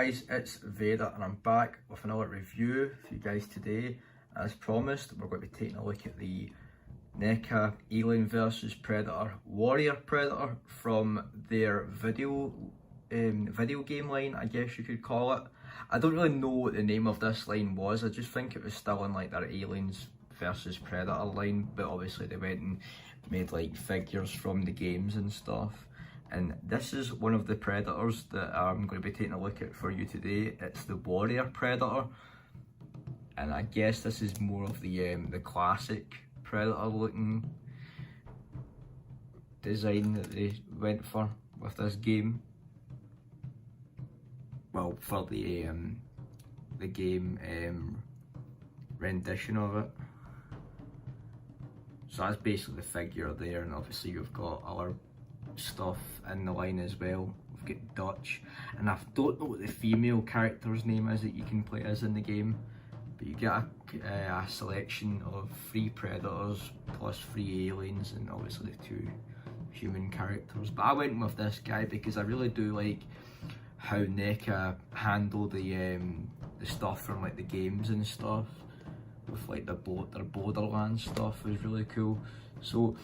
guys, it's Vader and I'm back with another review for you guys today. As promised, we're going to be taking a look at the Neca Alien vs Predator Warrior Predator from their video game line, I guess you could call it. I don't really know what the name of this line was. I just think it was still in like their Aliens versus Predator line, but obviously they went and made like figures from the games and stuff. And this is one of the Predators that I'm going to be taking a look at for you today. It's the Warrior Predator, and I guess this is more of the classic Predator looking design that they went for with this game. Well, for the game rendition of it. So that's basically the figure there, and obviously you've got other stuff in the line as well. We've got Dutch, and I don't know what the female character's name is that you can play as in the game, but you get a selection of 3 Predators plus 3 aliens and obviously the 2 human characters. But I went with this guy because I really do like how Neca handle the stuff from like the games and stuff with like their Borderlands stuff was really cool. So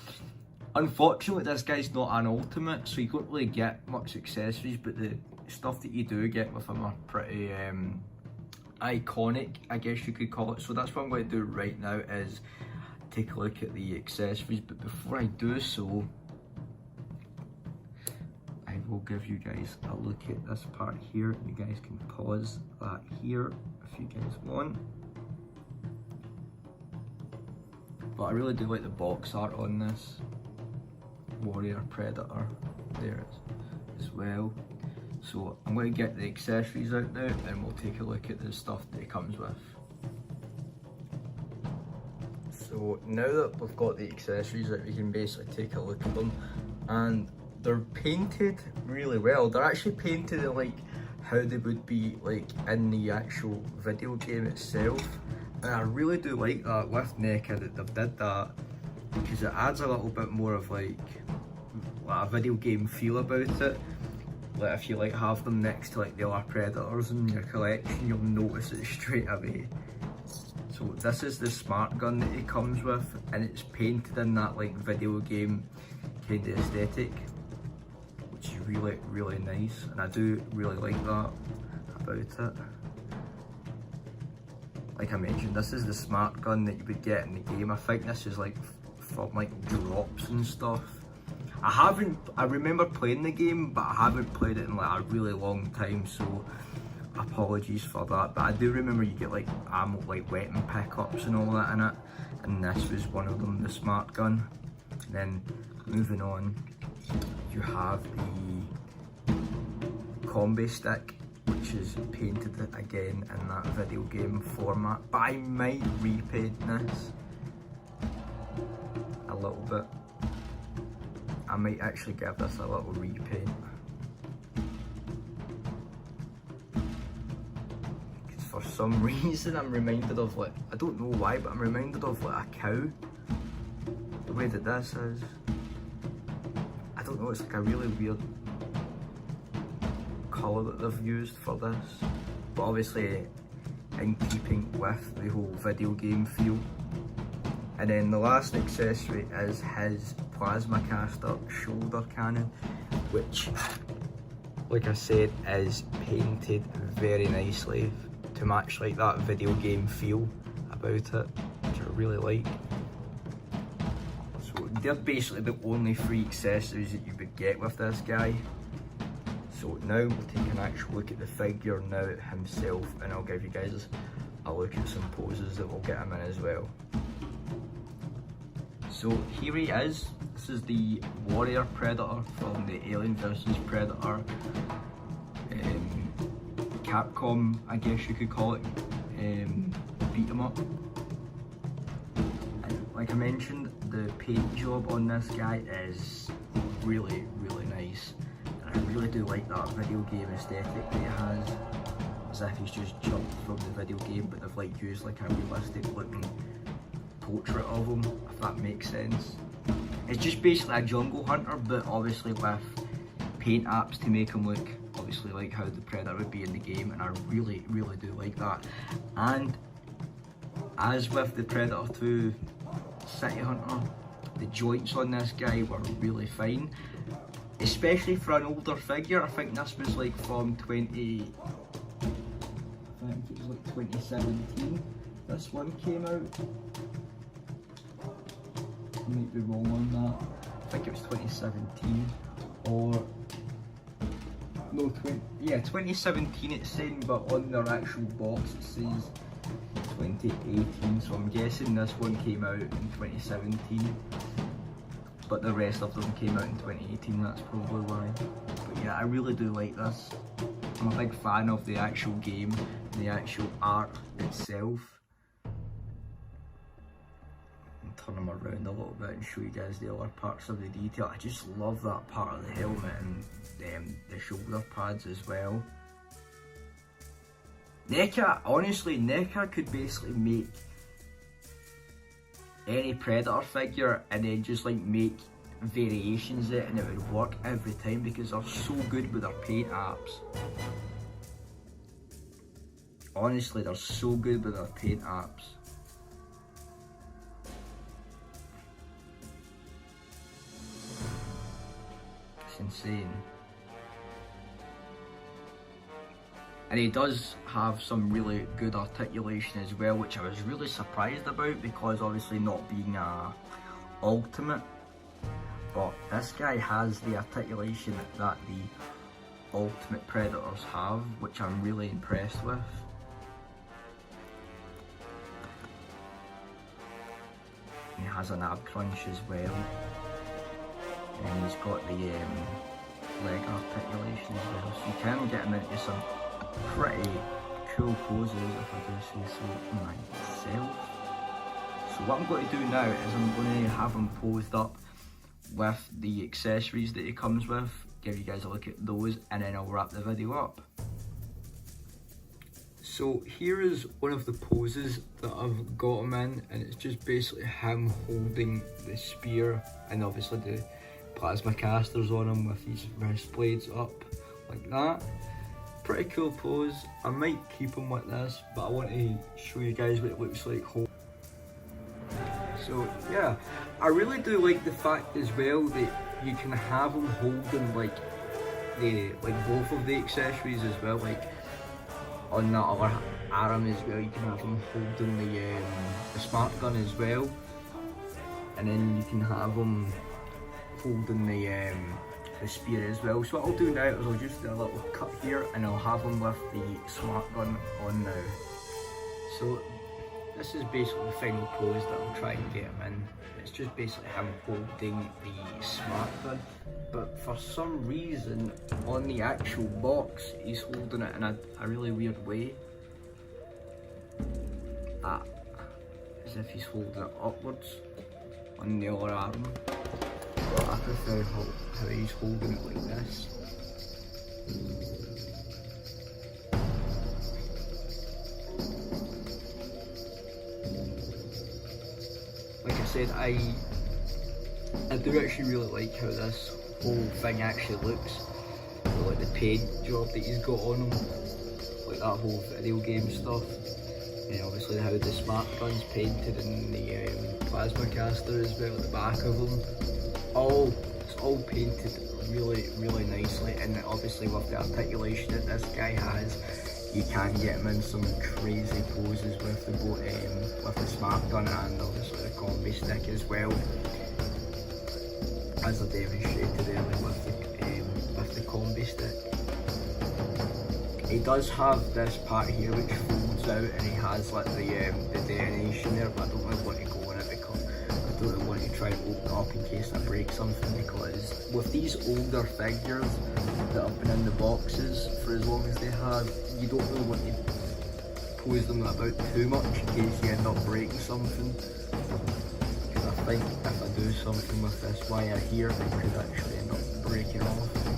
unfortunately this guy's not an ultimate, so you don't really get much accessories, but the stuff that you do get with him are pretty iconic, I guess you could call it. So that's what I'm going to do right now, is take a look at the accessories. But before I do so, I will give you guys a look at this part here. You guys can pause that here if you guys want. But I really do like the box art on this Warrior Predator there as well. So I'm going to get the accessories out now and we'll take a look at the stuff that it comes with. So now that we've got the accessories out, we can basically take a look at them, and they're painted really well. They're actually painted in like how they would be like in the actual video game itself, and I really do like that with NECA that they've did that, because it adds a little bit more of like a video game feel about it. Like if you like have them next to like the other Predators in your collection, you'll notice it straight away. So this is the smart gun that it comes with, and it's painted in that like video game kind of aesthetic, which is really nice, and I do really like that about it. Like I mentioned, this is the smart gun that you would get in the game. I think this is like from like drops and stuff. I remember playing the game, but I haven't played it in like a really long time, so apologies for that. But I do remember you get like ammo, like weapon pickups and all that in it, and this was one of them, the smart gun. And then moving on, you have the combi stick, which is painted again in that video game format. But I might repaint this a little bit. I might actually give this a little repaint. Because for some reason I'm reminded of like, I don't know why, but I'm reminded of like a cow. The way that this is. I don't know, it's like a really weird colour that they've used for this. But obviously in keeping with the whole video game feel. And then the last accessory is his plasma caster shoulder cannon, which, like I said, is painted very nicely to match like that video game feel about it, which I really like. So they're basically the only 3 accessories that you would get with this guy. So now we'll take an actual look at the figure now himself, and I'll give you guys a look at some poses that we'll get him in as well. So here he is. This is the Warrior Predator from the Alien vs Predator Capcom, I guess you could call it, beat 'em up. And like I mentioned, the paint job on this guy is really nice, and I really do like that video game aesthetic that it has, as if he's just jumped from the video game, but they've like used like a realistic looking portrait of him, if that makes sense. It's just basically a jungle hunter, but obviously with paint apps to make him look obviously like how the Predator would be in the game, and I really do like that. And as with the Predator 2 City Hunter, the joints on this guy were really fine, especially for an older figure. I think this was like from 2017 this one came out. I might be wrong on that. I think it was 2017 or no, 2017 it's saying, but on their actual box it says 2018, so I'm guessing this one came out in 2017, but the rest of them came out in 2018, that's probably why. But yeah, I really do like this. I'm a big fan of the actual game and the actual art itself. Turn them around a little bit and show you guys the other parts of the detail. I just love that part of the helmet and the shoulder pads as well. Neca, honestly, Neca could basically make any Predator figure and then just like make variations of it, and it would work every time because they're so good with their paint apps. Honestly, they're so good with their paint apps. It's insane. And he does have some really good articulation as well, which I was really surprised about, because obviously not being a ultimate, but this guy has the articulation that the ultimate Predators have, which I'm really impressed with. And he has an ab crunch as well, and he's got the leg articulation as well, so you can get him into some pretty cool poses, if I do say so myself. So what I'm going to do now is I'm going to have him posed up with the accessories that he comes with, give you guys a look at those, and then I'll wrap the video up. So here is one of the poses that I've got him in, and it's just basically him holding the spear and obviously the plasma casters on him with his wrist blades up like that. Pretty cool pose. I might keep him like this, but I want to show you guys what it looks like. So yeah, I really do like the fact as well that you can have him holding like both of the accessories as well. Like on that other arm as well, you can have him holding the smart gun as well, and then you can have him holding the spear as well. So what I'll do now is I'll just do a little cut here, and I'll have him with the smart gun on now. So this is basically the final pose that I'll try and get him in. It's just basically him holding the smart gun, but for some reason on the actual box he's holding it in a really weird way. As if he's holding it upwards on the other arm. But I prefer how he's holding it like this. Like I said, I do actually really like how this whole thing actually looks. Like the paint job that he's got on him, like that whole video game stuff. And obviously how the smart gun's painted and the plasma caster as well at the back of him. It's all painted really nicely, and obviously with the articulation that this guy has, you can get him in some crazy poses with the smart gun and obviously the combi stick as well, as I demonstrated earlier with the combi stick. He does have this part here which folds out, and he has like the detonation there, but I don't really want to go on it because I don't really want to try and open up in case I break something, because with these older figures that have been in the boxes for as long as they have, you don't really want to pose them about too much in case you end up breaking something. Because I think if I do something with this wire here, it could actually end up breaking off. I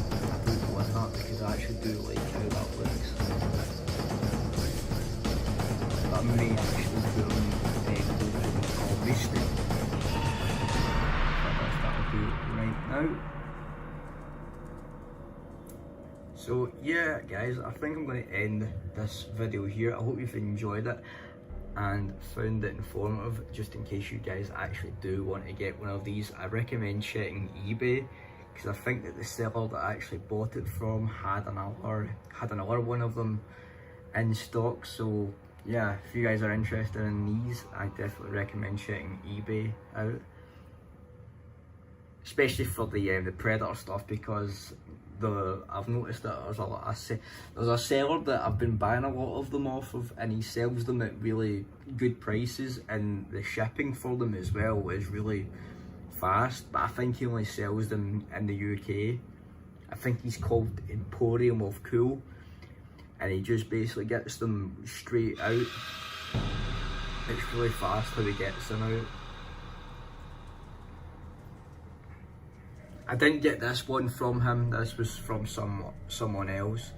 don't want that because I actually do like how that looks. That may actually put them over the combi stick. That'll do it right now. So So yeah guys, I think I'm going to end this video here. I hope you've enjoyed it and found it informative. Just in case you guys actually do want to get one of these, I recommend checking eBay, because I think that the seller that I actually bought it from had another one of them in stock. So yeah, if you guys are interested in these, I definitely recommend checking eBay out, especially for the Predator stuff, because I've noticed that there's a seller that I've been buying a lot of them off of, and he sells them at really good prices, and the shipping for them as well is really fast, but I think he only sells them in the UK. I think he's called Emporium of Cool, and he just basically gets them straight out. It's really fast how he gets them out. I didn't get this one from him, this was from someone else,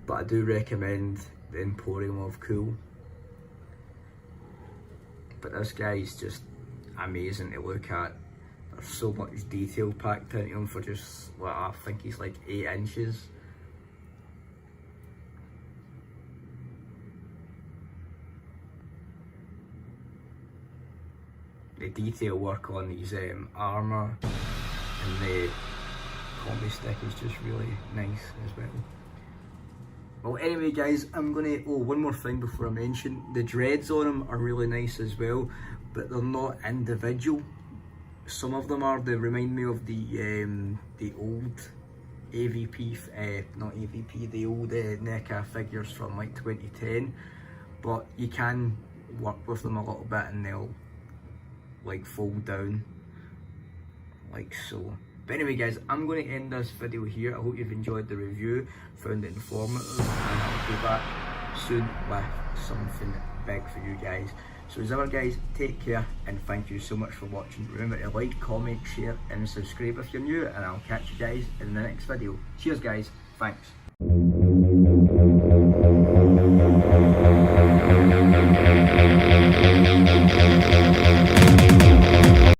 but I do recommend the Emporium of Cool. But this guy is just amazing to look at. There's so much detail packed into him for just, well, I think he's like 8 inches. The detail work on his armour and the combi stick is just really nice as well. Well anyway guys, I'm gonna, one more thing before I mention, the dreads on them are really nice as well, but they're not individual. Some of them are, they remind me of the old AVP, not AVP, the old Neca figures from like 2010, but you can work with them a little bit and they'll like fold down like so. But anyway guys, I'm going to end this video here. I hope you've enjoyed the review, found it informative, and I'll be back soon with something big for you guys. So as ever guys, take care and thank you so much for watching. Remember to like, comment, share and subscribe if you're new, and I'll catch you guys in the next video. Cheers guys, thanks.